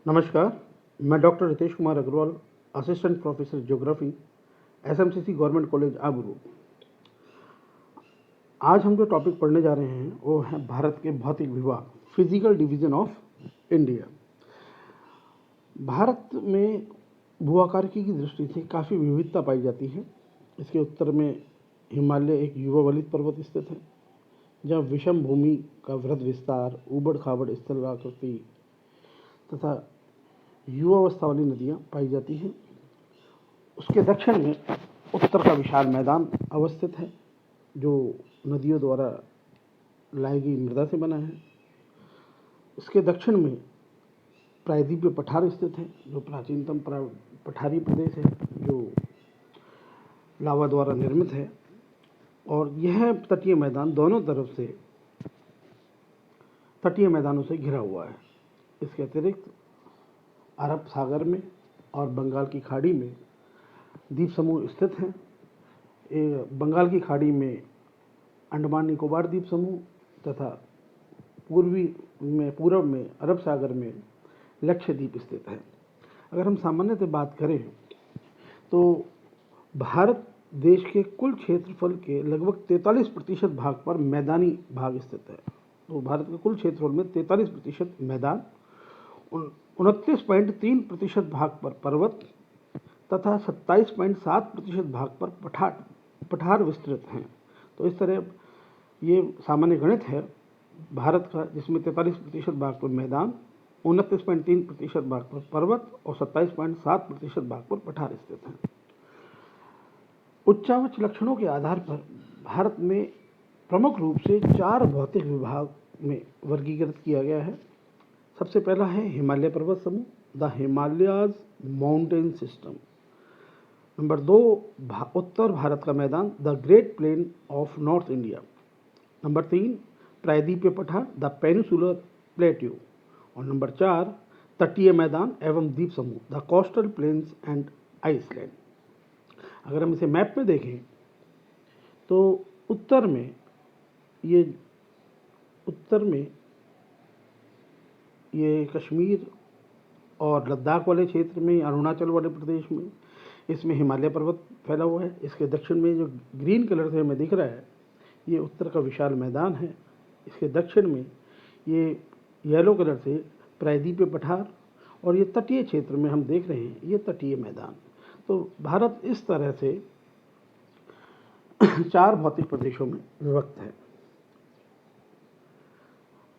नमस्कार। मैं doctor Ritesh Kumar Agrawal, assistant professor geography, SMCC government college Abu Road. आज हम जो टॉपिक पढ़ने जा रहे हैं वो है भारत के भौतिक विभाग, physical division of India. Bharat में भूआकारिकी की दृष्टि से काफ़ी विविधता पाई जाती है। इसके उत्तर में हिमालय एक युवा वलित पर्वत स्थित है, जहाँ विषम भूमि का वृहद विस्तार, ऊबड़ खाबड़ स्थलाकृति तथा युवावस्था वाली नदियाँ पाई जाती हैं। उसके दक्षिण में उत्तर का विशाल मैदान अवस्थित है, जो नदियों द्वारा लाई गई मृदा से बना है। इसके दक्षिण में प्रायद्वीपीय पठार स्थित है, जो प्राचीनतम पठारी प्रदेश है, जो लावा द्वारा निर्मित है। और यह तटीय मैदान दोनों तरफ से तटीय मैदानों से घिरा हुआ है। इसके अतिरिक्त अरब सागर में और बंगाल की खाड़ी में द्वीप समूह स्थित हैं। बंगाल की खाड़ी में अंडमान निकोबार द्वीप समूह तथा पूर्व में अरब सागर में लक्षद्वीप स्थित है। अगर हम सामान्यतः बात करें तो भारत देश के कुल क्षेत्रफल के लगभग 43% भाग पर मैदानी भाग स्थित है। तो भारत के कुल क्षेत्रफल में 43% मैदान, 29.3% भाग पर पर्वत तथा 27.7% भाग पर पठार विस्तृत हैं। तो इस तरह ये सामान्य गणित है भारत का, जिसमें 43% भाग पर मैदान, 29.3% भाग पर पर्वत और 27.7% भाग पर पठार स्थित हैं। उच्चावच लक्षणों के आधार पर भारत में प्रमुख रूप से 4 भौतिक विभाग में वर्गीकृत किया गया है। सबसे पहला है हिमालय पर्वत समूह, the Himalayas mountain system. Number 2, उत्तर भारत का मैदान, the great plain of north India. Number 3, प्रायद्वीपीय पठार, द पेनिसुलर प्लेट्यू। और नंबर 4, तटीय मैदान एवं द्वीप समूह, the coastal plains and island. अगर हम इसे मैप में देखें तो उत्तर में ये कश्मीर और लद्दाख वाले क्षेत्र में, अरुणाचल वाले प्रदेश में इसमें हिमालय पर्वत फैला हुआ है। इसके दक्षिण में जो ग्रीन कलर से हमें दिख रहा है, ये उत्तर का विशाल मैदान है। इसके दक्षिण में ये येलो कलर से प्रायद्वीपीय पठार, और ये तटीय क्षेत्र में हम देख रहे हैं ये तटीय मैदान। तो भारत इस तरह से 4 भौतिक प्रदेशों में विभक्त है।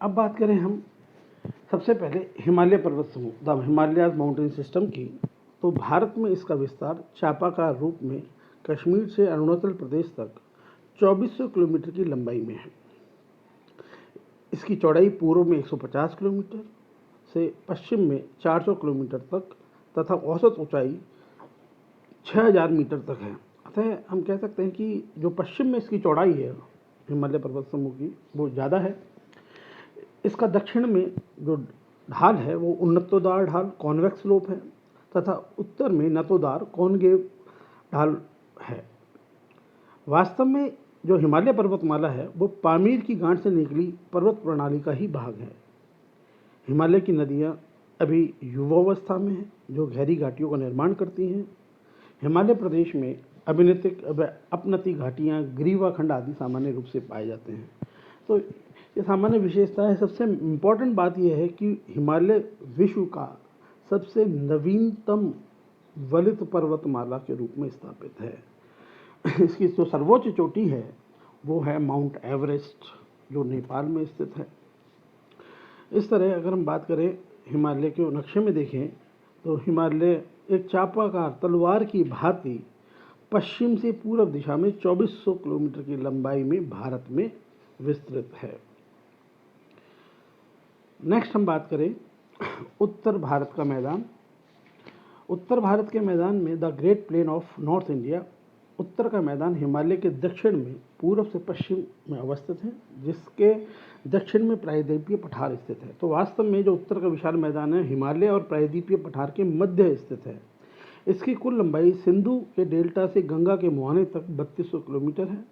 अब बात करें हम सबसे पहले हिमालय पर्वत समूह, द हिमालयाज माउंटेन सिस्टम की, तो भारत में इसका विस्तार चापाकार रूप में कश्मीर से अरुणाचल प्रदेश तक 2400 किलोमीटर की लंबाई में है। इसकी चौड़ाई पूर्व में 150 किलोमीटर से पश्चिम में 400 किलोमीटर तक तथा औसत ऊंचाई 6000 मीटर तक है। अतः हम कह सकते हैं कि जो पश्चिम में इसकी चौड़ाई है हिमालय पर्वत समूह की, वो ज़्यादा है। इसका दक्षिण में जो ढाल है वो उन्नतोदार ढाल, कॉन्वेक्स स्लोप है, तथा उत्तर में नतोदार कॉनकेव ढाल है। वास्तव में जो हिमालय पर्वतमाला है वो पामीर की गांठ से निकली पर्वत प्रणाली का ही भाग है। हिमालय की नदियाँ अभी युवावस्था में हैं, जो गहरी घाटियों का निर्माण करती हैं। हिमालय प्रदेश में अपनति घाटियाँ, ग्रीवाखंड आदि सामान्य रूप से पाए जाते हैं। तो ये सामान्य विशेषता है। सबसे इम्पॉर्टेंट बात यह है कि हिमालय विश्व का सबसे नवीनतम वलित पर्वतमाला के रूप में स्थापित है। इसकी जो सर्वोच्च चोटी है वो है माउंट एवरेस्ट, जो नेपाल में स्थित है। इस तरह अगर हम बात करें हिमालय के नक्शे में देखें तो हिमालय एक चापाकार तलवार की भांति पश्चिम से पूर्व दिशा में 2400 किलोमीटर की लंबाई में भारत में विस्तृत है। नेक्स्ट हम बात करें उत्तर भारत का मैदान। उत्तर भारत के मैदान में the great plain of north India. उत्तर का मैदान हिमालय के दक्षिण में पूर्व से पश्चिम में अवस्थित है, जिसके दक्षिण में प्रायद्वीपीय पठार स्थित है। तो वास्तव में जो उत्तर का विशाल मैदान है हिमालय और प्रायद्वीपीय पठार के मध्य स्थित है। इसकी कुल लंबाई सिंधु के डेल्टा से गंगा के मुहाने तक 3200 किलोमीटर है।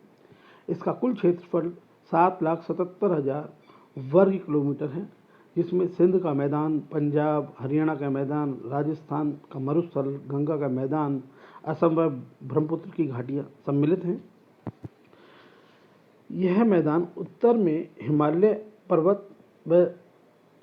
इसका कुल क्षेत्रफल 7,77,000 वर्ग किलोमीटर है, जिसमें सिंध का मैदान, पंजाब हरियाणा का मैदान, राजस्थान का मरुस्थल, गंगा का मैदान, असम व ब्रह्मपुत्र की घाटियाँ सम्मिलित हैं। यह मैदान उत्तर में हिमालय पर्वत व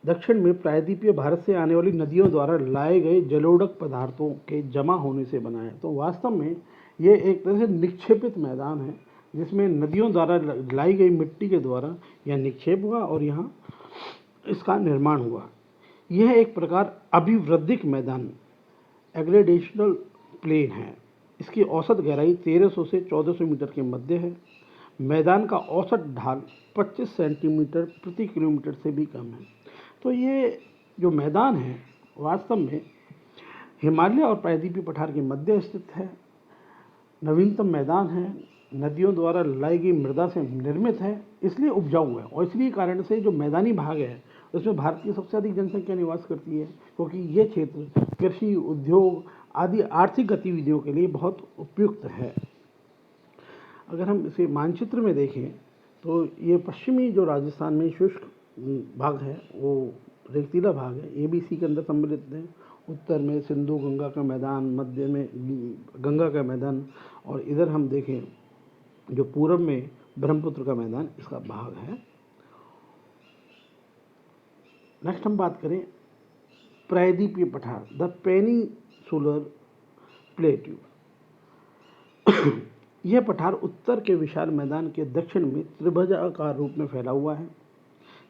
दक्षिण में प्रायद्वीपीय भारत से आने वाली नदियों द्वारा लाए गए जलोढ़क पदार्थों के जमा होने से बना है। तो वास्तव में ये एक तरह से निक्षेपित मैदान है, जिसमें नदियों द्वारा लाई गई मिट्टी के द्वारा यह निक्षेप हुआ और यहाँ इसका निर्माण हुआ। यह एक प्रकार अभिवृद्धिक मैदान एग्रेडेशनल प्लेन है। इसकी औसत गहराई 1300 से 1400 मीटर के मध्य है। मैदान का औसत ढाल 25 सेंटीमीटर प्रति किलोमीटर से भी कम है। तो ये जो मैदान है वास्तव में हिमालय और प्रायद्वीपीय पठार के मध्य स्थित है, नवीनतम मैदान है, नदियों द्वारा लाई गई मृदा से निर्मित है, इसलिए उपजाऊ है। और इसी कारण से जो मैदानी भाग है उसमें भारत की सबसे अधिक जनसंख्या निवास करती है, क्योंकि ये क्षेत्र कृषि, उद्योग आदि आर्थिक गतिविधियों के लिए बहुत उपयुक्त है। अगर हम इसे मानचित्र में देखें तो ये पश्चिमी जो राजस्थान में शुष्क भाग है वो रेतीला भाग है, ये भी इसी के अंदर सम्मिलित है। उत्तर में सिंधु गंगा का मैदान, मध्य में गंगा का मैदान, और इधर हम देखें जो पूर्व में ब्रह्मपुत्र का मैदान इसका भाग है। नेक्स्ट हम बात करें प्रायद्वीपीय पठार, द पेनिनसुलर प्लेट्यू। यह पठार उत्तर के विशाल मैदान के दक्षिण में त्रिभुजाकार रूप में फैला हुआ है,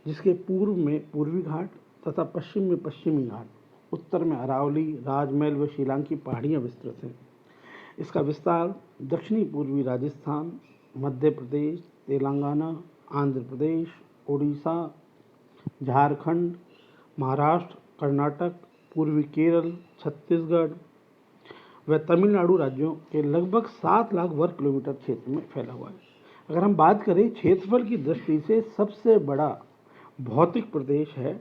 जिसके पूर्व में पूर्वी घाट तथा पश्चिम में पश्चिमी घाट, उत्तर में अरावली, राजमहल व शिलांग की पहाड़ियाँ विस्तृत हैं। इसका विस्तार दक्षिणी पूर्वी राजस्थान, मध्य प्रदेश, तेलंगाना, आंध्र प्रदेश, उड़ीसा, झारखंड, महाराष्ट्र, कर्नाटक, पूर्वी केरल, छत्तीसगढ़ व तमिलनाडु राज्यों के लगभग 7 लाख वर्ग किलोमीटर क्षेत्र में फैला हुआ है। अगर हम बात करें क्षेत्रफल की दृष्टि से सबसे बड़ा भौतिक प्रदेश है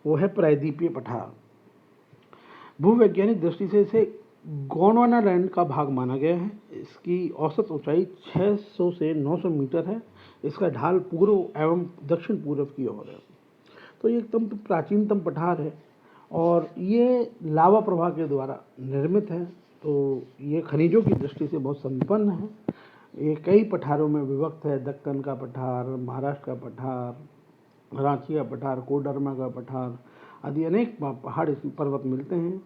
वो है प्रायद्वीपीय पठार। भूवैज्ञानिक दृष्टि से इसे गोंडवानालैंड का भाग माना गया है। इसकी औसत ऊंचाई 600 से 900 मीटर है। इसका ढाल पूर्व एवं दक्षिण पूर्व की ओर है। तो ये एकदम प्राचीनतम पठार है और ये लावा प्रवाह के द्वारा निर्मित है। तो ये खनिजों की दृष्टि से बहुत संपन्न है। ये कई पठारों में विभक्त है, दक्कन का पठार, महाराष्ट्र का पठार, रांची का पठार, कोडरमा का पठार आदि अनेक पहाड़ इसमें पर्वत मिलते हैं।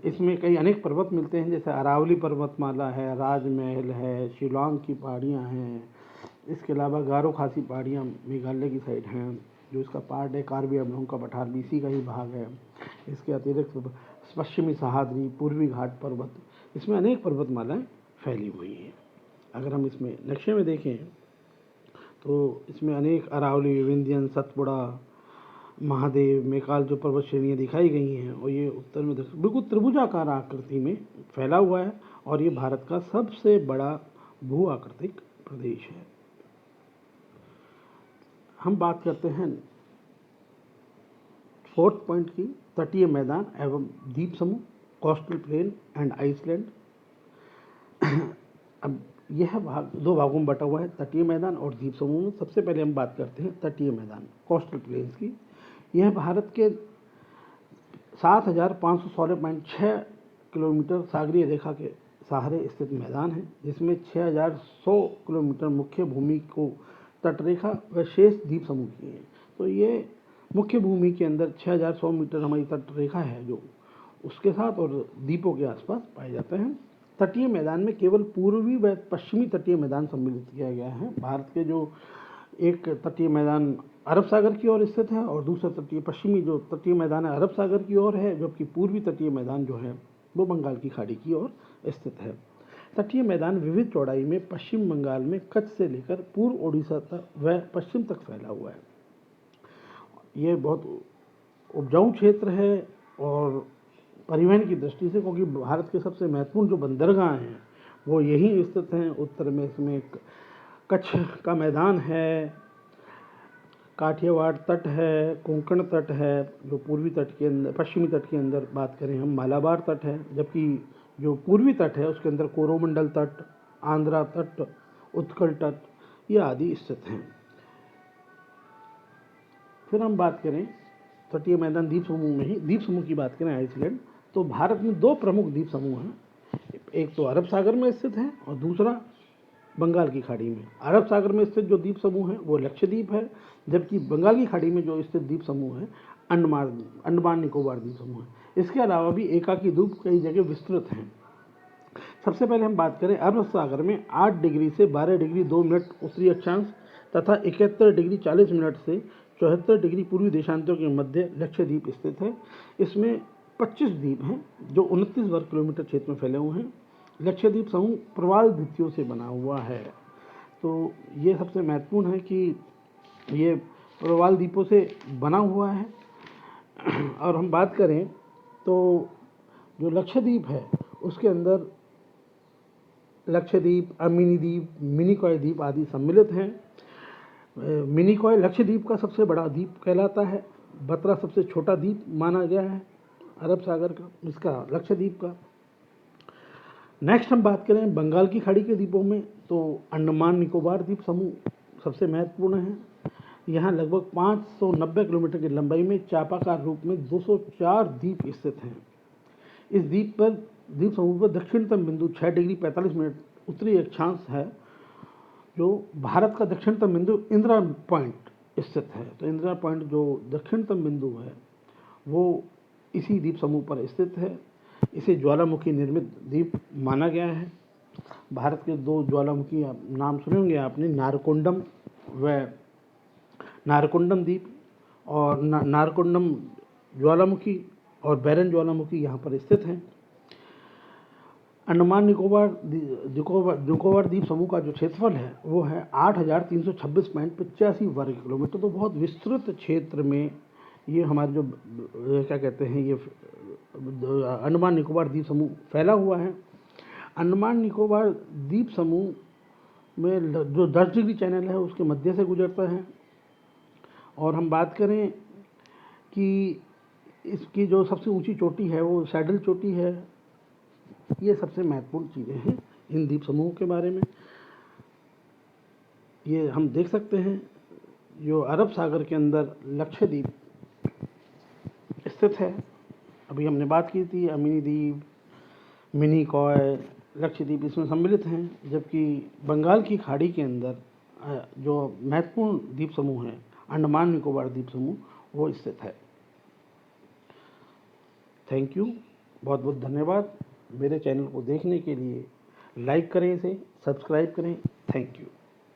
इसमें कई अनेक पर्वत मिलते हैं, जैसे अरावली पर्वतमाला है, राजमहल है, शिलांग की पहाड़ियाँ हैं। इसके अलावा गारो खासी पहाड़ियाँ मेघालय की साइड हैं, जो इसका पार्ट है। कार्बी आंगलोंग का पठार भी इसी का ही भाग है। इसके अतिरिक्त पश्चिमी सह्याद्री, पूर्वी घाट पर्वत, इसमें अनेक पर्वतमालाएँ फैली हुई हैं। अगर हम इसमें नक्शे में देखें तो इसमें अनेक अरावली, विंध्यन, सतपुड़ा, महादेव, मेकाल जो पर्वत श्रेणियाँ दिखाई गई हैं और ये उत्तर में बिल्कुल त्रिभुजाकार आकृति में फैला हुआ है और ये भारत का सबसे बड़ा भू आकृतिक प्रदेश है। हम बात करते हैं फोर्थ पॉइंट की, तटीय मैदान एवं द्वीप समूह, कोस्टल प्लेन एंड आइसलैंड। अब यह भाग 2 भागों में बटा हुआ है, तटीय मैदान और द्वीप समूह में। सबसे पहले हम बात करते हैं तटीय मैदान, कोस्टल प्लेन्स की। यह भारत के 7516.6 किलोमीटर सागरीय रेखा के सहारे स्थित मैदान है, जिसमें 6100 किलोमीटर मुख्य भूमि को तटरेखा व शेष द्वीप समूह की है। तो ये मुख्य भूमि के अंदर 6100 मीटर हमारी तटरेखा है जो उसके साथ और द्वीपों के आसपास पाए जाते हैं। तटीय मैदान में केवल पूर्वी व पश्चिमी तटीय मैदान सम्मिलित किया गया है। भारत के जो एक तटीय मैदान अरब सागर की ओर स्थित है और दूसरा पश्चिमी जो तटीय मैदान है अरब सागर की ओर है, जबकि पूर्वी तटीय मैदान जो है वो बंगाल की खाड़ी की ओर स्थित है। तटीय मैदान विविध चौड़ाई में पश्चिम बंगाल में कच्छ से लेकर पूर्व ओडिशा तक व पश्चिम तक फैला हुआ है। ये बहुत उपजाऊ क्षेत्र है और परिवहन की दृष्टि से, क्योंकि भारत के सबसे महत्वपूर्ण जो बंदरगाह हैं वो यहीं स्थित हैं। उत्तर में इसमें कच्छ का मैदान है, काठियावाड़ तट है, कोंकण तट है, जो पूर्वी तट के अंदर, पश्चिमी तट के अंदर बात करें हम मालाबार तट है, जबकि जो पूर्वी तट है उसके अंदर कोरोमंडल तट, आंध्रा तट, उत्कल तट ये आदि स्थित हैं। फिर हम बात करें तटीय मैदान द्वीप समूह में ही द्वीप समूह की बात करें आइसलैंड, तो भारत में दो प्रमुख द्वीप समूह हैं, एक तो अरब सागर में स्थित है और दूसरा बंगाल की खाड़ी में। अरब सागर में स्थित जो द्वीप समूह है वो लक्षद्वीप है, जबकि बंगाल की खाड़ी में जो स्थित द्वीप समूह है अंडमान निकोबार द्वीप समूह है। इसके अलावा भी एकाकी द्वीप कई जगह विस्तृत हैं। सबसे पहले हम बात करें अरब सागर में 8 डिग्री से 12 डिग्री 2 मिनट उत्तरी अक्षांश तथा 71 डिग्री 40 मिनट से 74 डिग्री पूर्वी देशांतों के मध्य लक्षद्वीप स्थित है। इसमें 25 द्वीप हैं जो 29 वर्ग किलोमीटर क्षेत्र में फैले हुए हैं। लक्षद्वीप समूह प्रवाल द्वीपों से बना हुआ है, तो ये सबसे महत्वपूर्ण है कि ये प्रवाल द्वीपों से बना हुआ है। और हम बात करें तो जो लक्षद्वीप है उसके अंदर लक्षद्वीप, अमीनी द्वीप, मिनिकॉय द्वीप आदि सम्मिलित हैं। मिनिकॉय लक्षद्वीप का सबसे बड़ा द्वीप कहलाता है। बतरा सबसे छोटा द्वीप माना गया है अरब सागर का, इसका लक्षद्वीप का। नेक्स्ट हम बात करें बंगाल की खाड़ी के द्वीपों में, तो अंडमान निकोबार द्वीप समूह सबसे महत्वपूर्ण है। यहाँ लगभग 590 किलोमीटर की लंबाई में चापाकार रूप में 204 द्वीप स्थित हैं। इस द्वीप समूह पर दक्षिणतम बिंदु 6 डिग्री 45 मिनट उत्तरी अक्षांश है, जो भारत का दक्षिणतम बिंदु इंदिरा पॉइंट स्थित है। तो इंदिरा पॉइंट जो दक्षिणतम बिंदु है वो इसी द्वीप समूह पर स्थित है। इसे ज्वालामुखी निर्मित द्वीप माना गया है। भारत के दो ज्वालामुखी नाम सुने होंगे आपने, नारकोंडम व नारकोंडम द्वीप, और नारकोंडम ज्वालामुखी और बैरन ज्वालामुखी यहाँ पर स्थित हैं। अंडमान निकोबार द्वीप समूह का जो क्षेत्रफल है वो है 8,326.85 वर्ग किलोमीटर। तो बहुत विस्तृत क्षेत्र में ये हमारे जो क्या कहते हैं ये अंडमान निकोबार द्वीप समूह फैला हुआ है। अंडमान निकोबार द्वीप समूह में जो 10 डिग्री चैनल है उसके मध्य से गुजरता है। और हम बात करें कि इसकी जो सबसे ऊंची चोटी है वो सैडल चोटी है। ये सबसे महत्वपूर्ण चीज़ें हैं इन द्वीप समूहों के बारे में। ये हम देख सकते हैं जो अरब सागर के अंदर लक्षद्वीप स्थित है। अभी हमने बात की थी अमीनी द्वीप, मिनिकॉय, लक्षद्वीप इसमें सम्मिलित हैं, जबकि बंगाल की खाड़ी के अंदर जो महत्वपूर्ण द्वीप समूह है अंडमान निकोबार द्वीप समूह वो स्थित है। थैंक यू, बहुत बहुत धन्यवाद। मेरे चैनल को देखने के लिए लाइक करें, इसे सब्सक्राइब करें। Thank you.